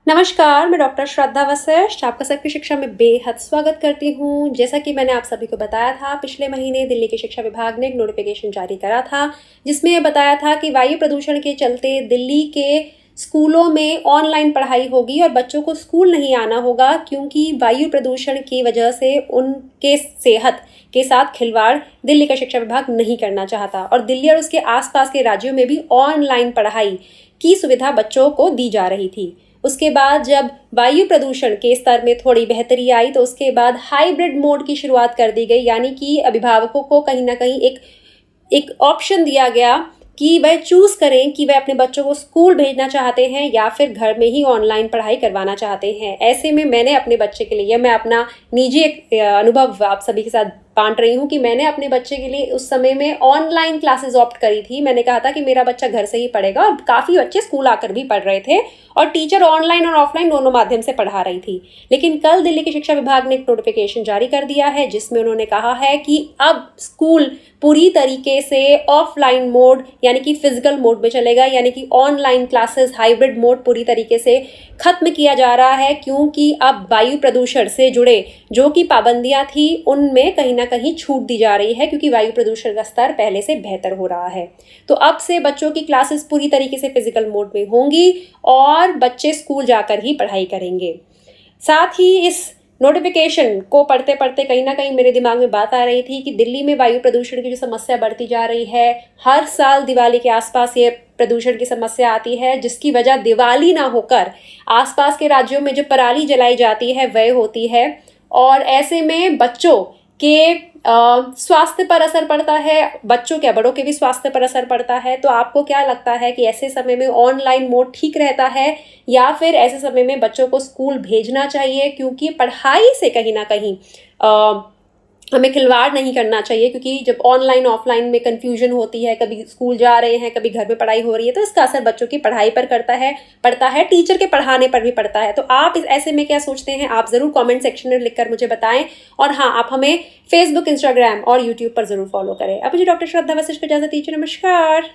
नमस्कार, मैं डॉक्टर श्रद्धा वशिष्ठ आपका सबकी शिक्षा में बेहद स्वागत करती हूँ। जैसा कि मैंने आप सभी को बताया था, पिछले महीने दिल्ली के शिक्षा विभाग ने एक नोटिफिकेशन जारी करा था, जिसमें यह बताया था कि वायु प्रदूषण के चलते दिल्ली के स्कूलों में ऑनलाइन पढ़ाई होगी और बच्चों को स्कूल नहीं आना होगा, क्योंकि वायु प्रदूषण की वजह से उनके सेहत के साथ खिलवाड़ दिल्ली का शिक्षा विभाग नहीं करना चाहता और दिल्ली और उसके आसपास के राज्यों में भी ऑनलाइन पढ़ाई की सुविधा बच्चों को दी जा रही थी। उसके बाद जब वायु प्रदूषण के स्तर में थोड़ी बेहतरी आई तो उसके बाद हाइब्रिड मोड की शुरुआत कर दी गई, यानी कि अभिभावकों को कहीं ना कहीं एक ऑप्शन दिया गया कि वह चूज करें कि वह अपने बच्चों को स्कूल भेजना चाहते हैं या फिर घर में ही ऑनलाइन पढ़ाई करवाना चाहते हैं। ऐसे में मैंने अपने बच्चे के लिए, मैं अपना निजी एक अनुभव आप सभी के साथ बांट रही हूँ कि मैंने अपने बच्चे के लिए उस समय में ऑनलाइन क्लासेस ऑप्ट करी थी। मैंने कहा था कि मेरा बच्चा घर से ही पढ़ेगा और काफ़ी बच्चे स्कूल आकर भी पढ़ रहे थे और टीचर ऑनलाइन और ऑफलाइन दोनों माध्यम से पढ़ा रही थी। लेकिन कल दिल्ली के शिक्षा विभाग ने एक नोटिफिकेशन जारी कर दिया है, जिसमें उन्होंने कहा है कि अब स्कूल पूरी तरीके से ऑफलाइन मोड यानी कि फिजिकल मोड में चलेगा, यानी कि ऑनलाइन क्लासेस हाइब्रिड मोड पूरी तरीके से खत्म किया जा रहा है, क्योंकि अब वायु प्रदूषण से जुड़े जो कि पाबंदियां थी उनमें कहीं ना कहीं छूट दी जा रही है, क्योंकि वायु प्रदूषण का स्तर पहले से बेहतर हो रहा है। तो अब से बच्चों की क्लासेस पूरी तरीके से फिजिकल मोड में होंगी और बच्चे स्कूल जाकर ही पढ़ाई करेंगे। साथ ही इस नोटिफिकेशन को पढ़ते पढ़ते कहीं ना कहीं मेरे दिमाग में बात आ रही थी कि दिल्ली में वायु प्रदूषण की जो समस्या बढ़ती जा रही है, हर साल दिवाली के आसपास ये प्रदूषण की समस्या आती है, जिसकी वजह दिवाली ना होकर आसपास के राज्यों में जो पराली जलाई जाती है वह होती है और ऐसे में बच्चों के स्वास्थ्य पर असर पड़ता है, बच्चों के बड़ों के भी स्वास्थ्य पर असर पड़ता है। तो आपको क्या लगता है कि ऐसे समय में ऑनलाइन मोड ठीक रहता है या फिर ऐसे समय में बच्चों को स्कूल भेजना चाहिए, क्योंकि पढ़ाई से कहीं ना कहीं हमें खिलवाड़ नहीं करना चाहिए, क्योंकि जब ऑनलाइन ऑफलाइन में कंफ्यूजन होती है, कभी स्कूल जा रहे हैं कभी घर में पढ़ाई हो रही है, तो इसका असर बच्चों की पढ़ाई पर पड़ता है, टीचर के पढ़ाने पर भी पड़ता है। तो आप इस ऐसे में क्या सोचते हैं, आप ज़रूर कमेंट सेक्शन में लिखकर मुझे बताएं। और हाँ, आप हमें फेसबुक, इंस्टाग्राम और यूट्यूब पर ज़रूर फॉलो करें। अब मुझे डॉक्टर श्रद्धा वशिष्ठ को इजाज़त दीजिए। नमस्कार।